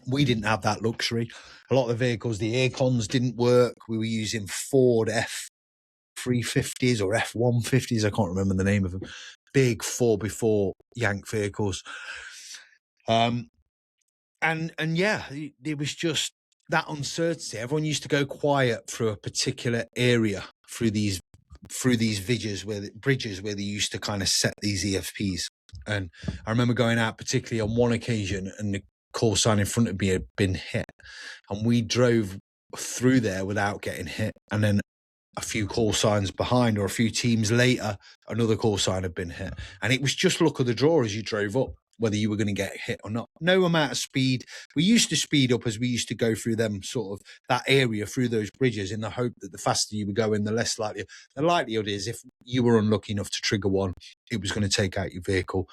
We didn't have that luxury. A lot of the vehicles, the air cons didn't work. We were using Ford F350s or F150s. I can't remember the name of them. Big 4x4 Yank vehicles. And yeah, it was just that uncertainty. Everyone used to go quiet through a particular area, through these bridges where they used to kind of set these EFPs. And I remember going out particularly on one occasion and the call sign in front of me had been hit, and we drove through there without getting hit. And then a few call signs behind, or a few teams later, another call sign had been hit. And it was just luck of the draw as you drove up, whether you were going to get hit or not. No amount of speed. We used to speed up as we used to go through them sort of that area, through those bridges, in the hope that the faster you were going, the less likely. The likelihood is if you were unlucky enough to trigger one, it was going to take out your vehicle.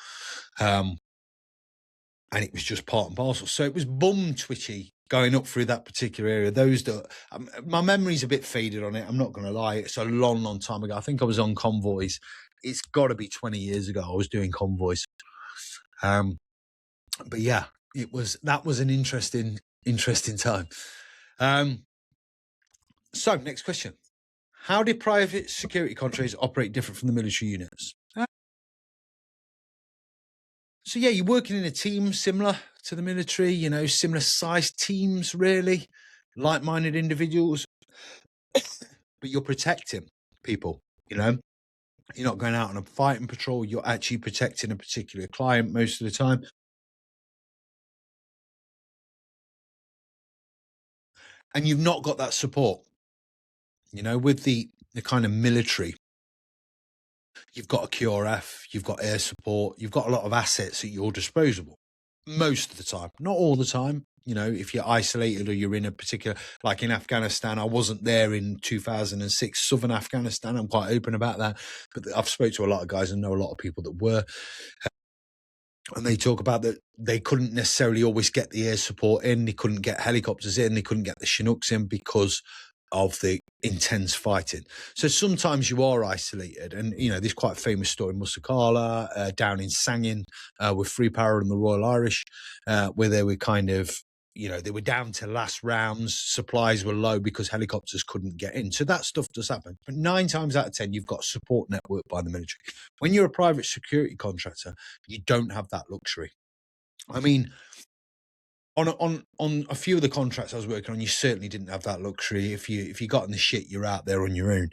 And it was just part and parcel. So it was bum twitchy going up through that particular area. Those that my memory's a bit faded on it. I'm not going to lie. It's a long, long time ago. I think I was on convoys. It's got to be 20 years ago. I was doing convoys. But yeah, that was an interesting time. So next question. How did private security contractors operate different from the military units? So yeah, you're working in a team similar to the military, similar sized teams, really, like-minded individuals, but you're protecting people, You're not going out on a fighting patrol. You're actually protecting a particular client most of the time. And you've not got that support, with the kind of military. You've got a QRF, you've got air support, you've got a lot of assets at your disposal most of the time, not all the time. If you're isolated or you're in a particular, like in Afghanistan, I wasn't there in 2006, southern Afghanistan. I'm quite open about that, but I've spoke to a lot of guys and know a lot of people that were. And they talk about that they couldn't necessarily always get the air support in, they couldn't get helicopters in, they couldn't get the Chinooks in because of the intense fighting. So sometimes you are isolated. And, there's quite a famous story in Musakala, down in Sangin, with Free Power and the Royal Irish, where they were kind of, they were down to last rounds, supplies were low because helicopters couldn't get in. So that stuff does happen. But 9 times out of 10, you've got a support network by the military. When you're a private security contractor, you don't have that luxury. I mean, on a few of the contracts I was working on, you certainly didn't have that luxury. If you got in the shit, you're out there on your own.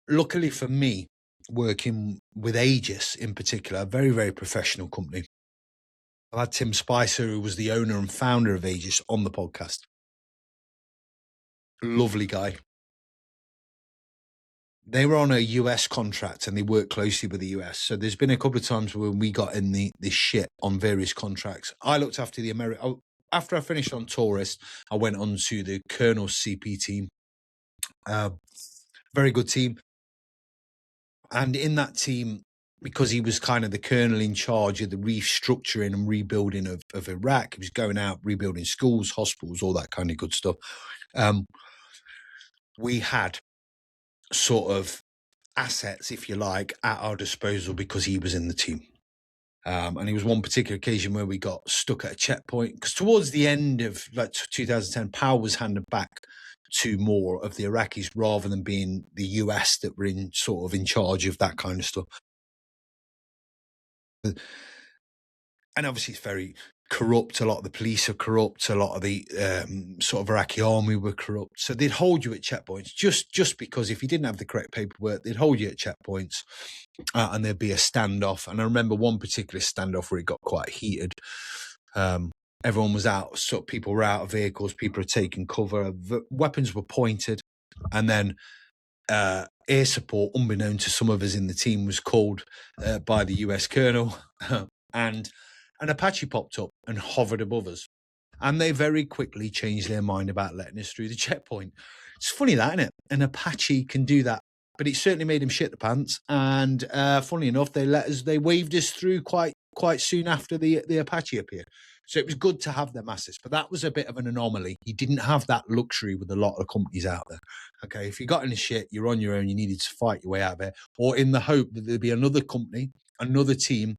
Luckily for me, working with Aegis in particular, a very, very professional company. I had Tim Spicer, who was the owner and founder of Aegis, on the podcast. Lovely guy. They were on a US contract and they worked closely with the US. So there's been a couple of times when we got in this shit on various contracts. I looked after the American. After I finished on Taurus, I went on to the Colonel's CP team. Very good team. And in that team, because he was kind of the colonel in charge of the restructuring and rebuilding of Iraq, he was going out, rebuilding schools, hospitals, all that kind of good stuff. We had sort of assets, if you like, at our disposal because he was in the team. And it was one particular occasion where we got stuck at a checkpoint because towards the end of 2010, power was handed back to more of the Iraqis rather than being the US that were in charge of that kind of stuff. And obviously it's very corrupt. A lot of the police are corrupt. A lot of the sort of Iraqi army were corrupt. So they'd hold you at checkpoints just because if you didn't have the correct paperwork, they'd hold you at checkpoints and there'd be a standoff. And I remember one particular standoff where it got quite heated. Everyone was out, so people were out of vehicles, people were taking cover, weapons were pointed, and then air support, unbeknown to some of us in the team, was called by the US colonel, and an Apache popped up and hovered above us. And they very quickly changed their mind about letting us through the checkpoint. It's funny that, isn't it? An Apache can do that, but it certainly made him shit the pants. And funny enough, they waved us through quite soon after the Apache appeared. So it was good to have them assets, but that was a bit of an anomaly. You didn't have that luxury with a lot of companies out there. Okay, if you got in the shit, you're on your own, you needed to fight your way out of it, or in the hope that there'd be another company, another team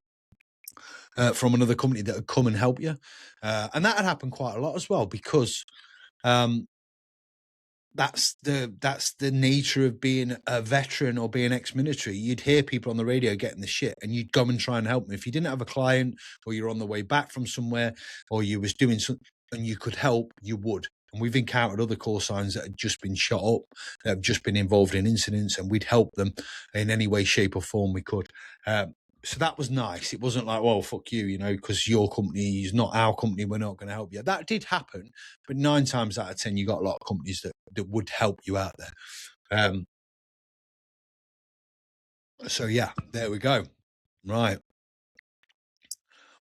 from another company that would come and help you. And that had happened quite a lot as well, because that's the nature of being a veteran or being ex-military. You'd hear people on the radio getting the shit and you'd go and try and help them. If you didn't have a client or you're on the way back from somewhere or you was doing something and you could help, you would. And we've encountered other call signs that had just been shot up, that have just been involved in incidents, and we'd help them in any way, shape or form we could. So that was nice. It wasn't like, well, fuck you, because your company is not our company, we're not going to help you. That did happen, but 9 times out of 10, you got a lot of companies that would help you out there. So yeah, there we go. Right.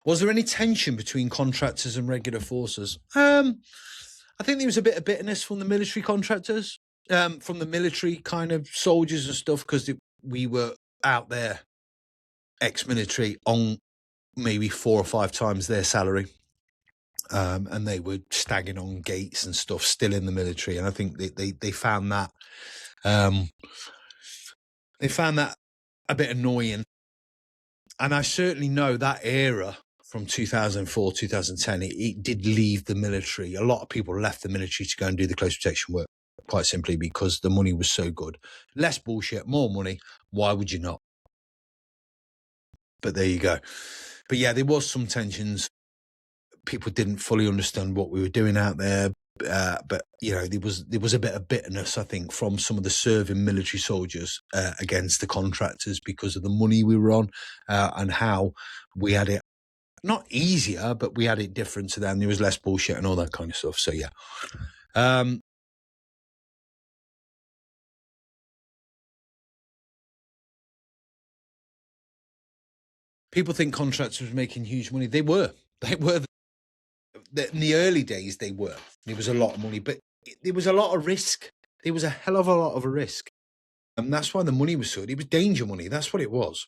Was there any tension between contractors and regular forces? I think there was a bit of bitterness from the military contractors, from the military kind of soldiers and stuff, because we were out there ex-military on maybe 4 or 5 times their salary, and they were staggering on gates and stuff still in the military. And I think they found that a bit annoying. And I certainly know that era from 2004, 2010, it did leave the military. A lot of people left the military to go and do the close protection work, quite simply because the money was so good. Less bullshit, more money. Why would you not? But there you go. But yeah, there was some tensions. People didn't fully understand what we were doing out there. But there was a bit of bitterness, I think, from some of the serving military soldiers against the contractors because of the money we were on and how we had it not easier, but we had it different to them. There was less bullshit and all that kind of stuff. So yeah. People think contractors were making huge money. They were. In the early days, they were. There was a lot of money, but there was a lot of risk. There was a hell of a lot of a risk. And that's why the money was so good. It was danger money. That's what it was.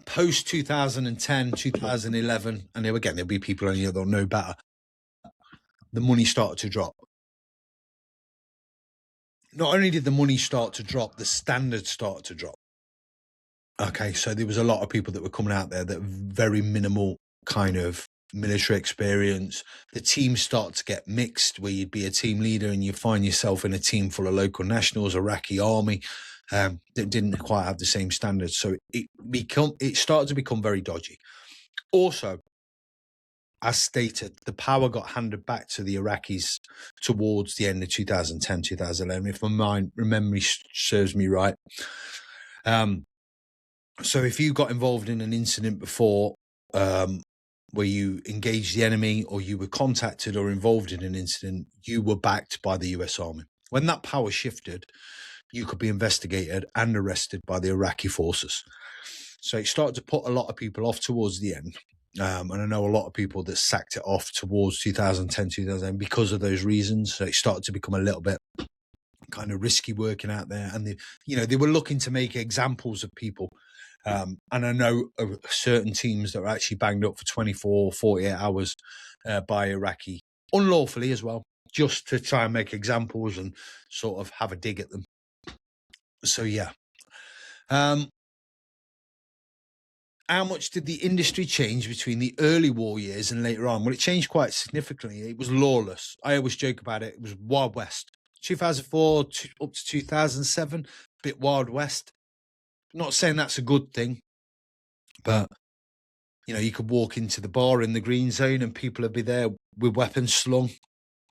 post 2010, 2011, and again, there'll be people on here that'll know better. The money started to drop. Not only did the money start to drop, the standards started to drop. Okay, so there was a lot of people that were coming out there that very minimal kind of military experience. The teams start to get mixed, where you'd be a team leader and you find yourself in a team full of local nationals, Iraqi army, that didn't quite have the same standards. So it started to become very dodgy. Also, as stated, the power got handed back to the Iraqis towards the end of 2010, 2011, if my memory serves me right. So if you got involved in an incident before where you engaged the enemy, or you were contacted or involved in an incident, you were backed by the US Army. When that power shifted, you could be investigated and arrested by the Iraqi forces. So it started to put a lot of people off towards the end. And I know a lot of people that sacked it off towards 2010, 2011 because of those reasons. So it started to become a little bit kind of risky working out there. And they were looking to make examples of people. And I know of certain teams that were actually banged up for 24, 48 hours by Iraqi, unlawfully as well, just to try and make examples and sort of have a dig at them. So, yeah. How much did the industry change between the early war years and later on? Well, it changed quite significantly. It was lawless. I always joke about it. It was Wild West. 2004 up to 2007, bit Wild West. Not saying that's a good thing, but, you could walk into the bar in the green zone and people would be there with weapons slung,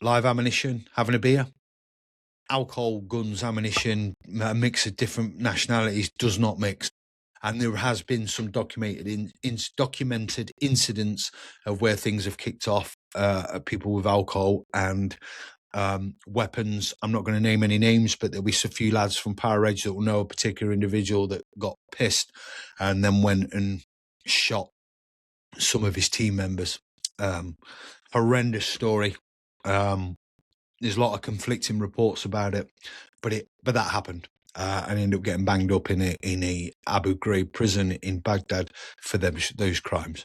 live ammunition, having a beer. Alcohol, guns, ammunition, a mix of different nationalities does not mix. And there has been some documented incidents of where things have kicked off, people with alcohol and weapons. I'm not going to name any names, but there'll be a few lads from Power Edge that will know a particular individual that got pissed and then went and shot some of his team members. Horrendous story. There's a lot of conflicting reports about it, but that happened. And ended up getting banged up in a Abu Ghraib prison in Baghdad for those crimes.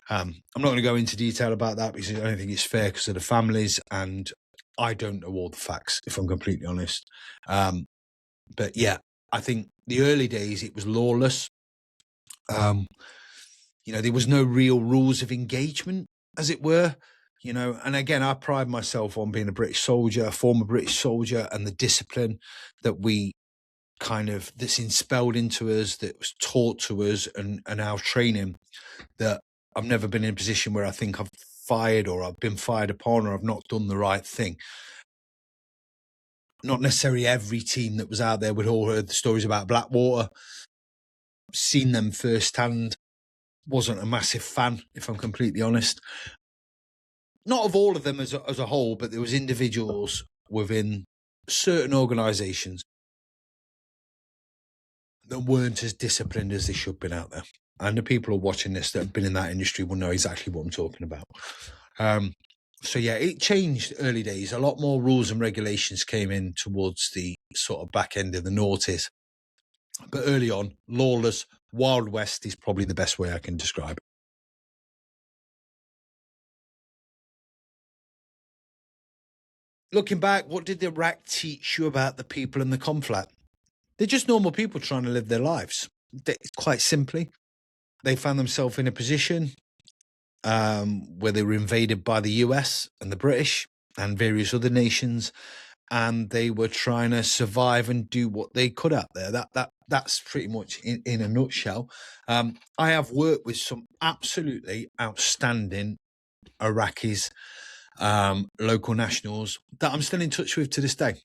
I'm not going to go into detail about that because I don't think it's fair because of the families, and I don't know all the facts, if I'm completely honest. But yeah, I think the early days, it was lawless. There was no real rules of engagement, as it were. And again, I pride myself on being a British soldier, a former British soldier, and the discipline that that's inspelled into us, that was taught to us, and our training, that I've never been in a position where I think I've fired or I've been fired upon or I've not done the right thing. Not necessarily every team that was out there. We'd all heard the stories about Blackwater, seen them firsthand, wasn't a massive fan, if I'm completely honest. Not of all of them as a whole, but there was individuals within certain organisations that weren't as disciplined as they should have been out there. And the people who are watching this that have been in that industry will know exactly what I'm talking about. So yeah, it changed early days. A lot more rules and regulations came in towards the sort of back end of the noughties. But early on, lawless, Wild West is probably the best way I can describe it. Looking back, what did Iraq teach you about the people in the conflict? They're just normal people trying to live their lives. Quite simply, they found themselves in a position where they were invaded by the US and the British and various other nations, and they were trying to survive and do what they could out there. That's pretty much in a nutshell. I have worked with some absolutely outstanding Iraqis, local nationals that I'm still in touch with to this day.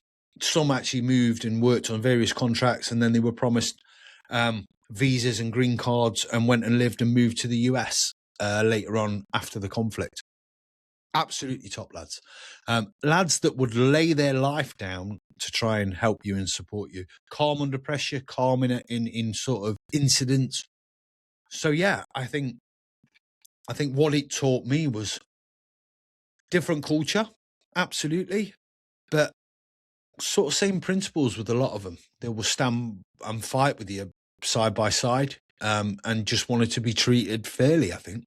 Some actually moved and worked on various contracts, and then they were promised visas and green cards and went and lived and moved to the US later on after the conflict. Absolutely top lads. Lads that would lay their life down to try and help you and support you. Calm under pressure, calm in sort of incidents. So yeah, I think what it taught me was different culture, absolutely, but sort of same principles with a lot of them. They will stand and fight with you side by side. and just wanted to be treated fairly, I think.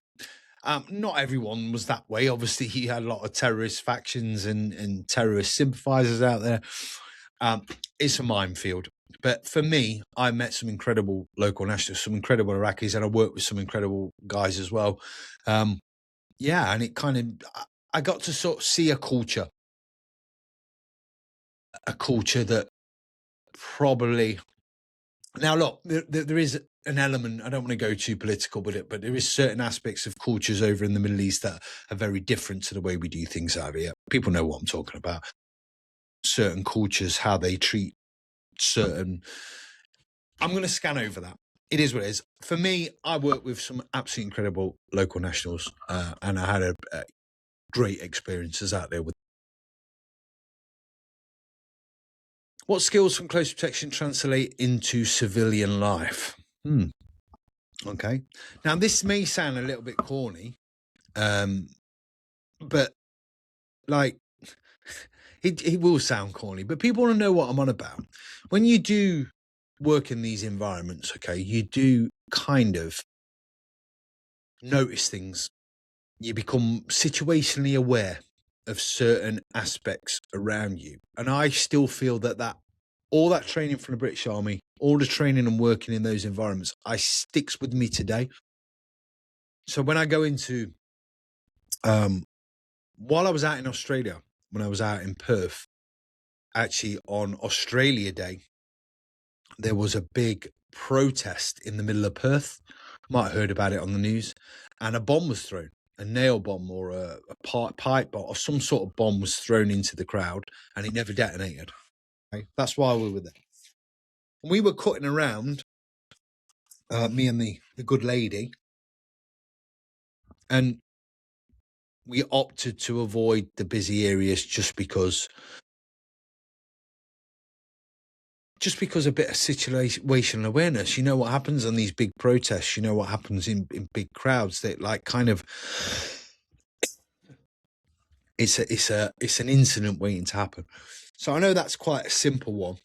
Not everyone was that way. Obviously, he had a lot of terrorist factions and terrorist sympathizers out there. It's a minefield. But for me, I met some incredible local nationals, some incredible Iraqis, and I worked with some incredible guys as well. Yeah, and it kind of, I got to sort of see a culture that probably, now look, there is an element, I don't want to go too political with it, but there is certain aspects of cultures over in the Middle East that are very different to the way we do things out here. People know what I'm talking about. Certain cultures, how they treat certain, I'm going to scan over that. It is what it is. For me, I work with some absolutely incredible local nationals, and I had a great experiences out there with. What skills from close protection translate into civilian life? Okay. Now, this may sound a little bit corny, but like, it will sound corny, but people want to know what I'm on about. When you do work in these environments, okay, you do kind of notice things. You become situationally aware of certain aspects around you. And I still feel that all that training from the British Army, all the training and working in those environments, sticks with me today. So when I go into, while I was out in Australia, when I was out in Perth, actually on Australia Day, there was a big protest in the middle of Perth. Might have heard about it on the news. And a bomb was thrown. A nail bomb or a pipe bomb or some sort of bomb was thrown into the crowd, and it never detonated. Okay? That's why we were there. And we were cutting around, me and the good lady, and we opted to avoid the busy areas just because a bit of situational awareness. You know what happens on these big protests. You know what happens in big crowds. That like kind of, it's an incident waiting to happen. So I know that's quite a simple one,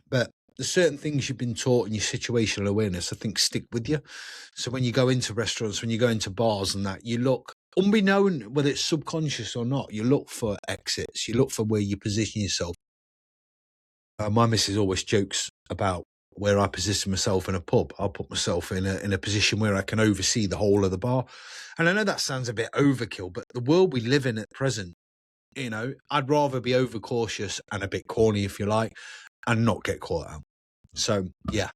but there's certain things you've been taught in your situational awareness, I think, stick with you. So when you go into restaurants, when you go into bars and that, you look, unbeknown whether it's subconscious or not, you look for exits, you look for where you position yourself. My missus always jokes about where I position myself in a pub. I'll put myself in a position where I can oversee the whole of the bar. And I know that sounds a bit overkill, but the world we live in at present, you know, I'd rather be overcautious and a bit corny, if you like, and not get caught out. So, yeah,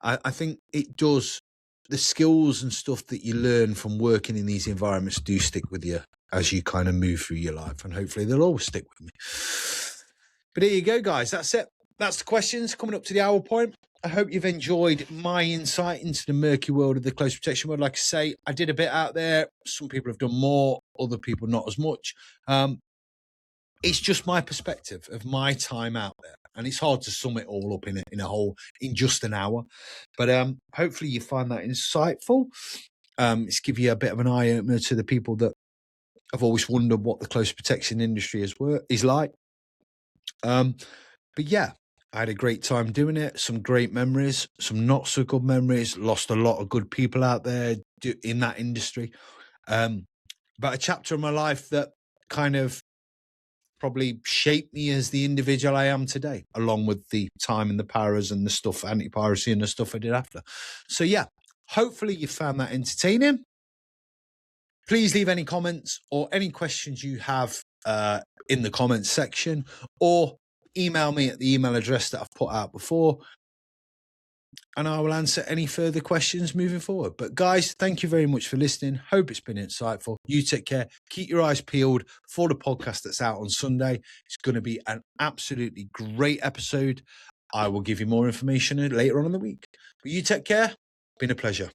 I think it does. The skills and stuff that you learn from working in these environments do stick with you as you kind of move through your life. And hopefully they'll always stick with me. But there you go, guys. That's it. That's the questions coming up to the hour point. I hope you've enjoyed my insight into the murky world of the close protection world. Like I say, I did a bit out there. Some people have done more, other people not as much. It's just my perspective of my time out there. And it's hard to sum it all up in just an hour. But hopefully you find that insightful. It's give you a bit of an eye opener to the people that have always wondered what the close protection industry is like. But yeah, I had a great time doing it. Some great memories, some not so good memories. Lost a lot of good people out there in that industry. But a chapter of my life that kind of probably shaped me as the individual I am today, along with the time in the paras and the stuff, anti-piracy and the stuff I did after. So yeah, hopefully you found that entertaining. Please leave any comments or any questions you have in the comments section, or email me at the email address that I've put out before, and I will answer any further questions moving forward. But guys, thank you very much for listening. Hope it's been insightful. You take care. Keep your eyes peeled for the podcast that's out on Sunday. It's going to be an absolutely great episode. I will give you more information later on in the week. But you take care. Been a pleasure.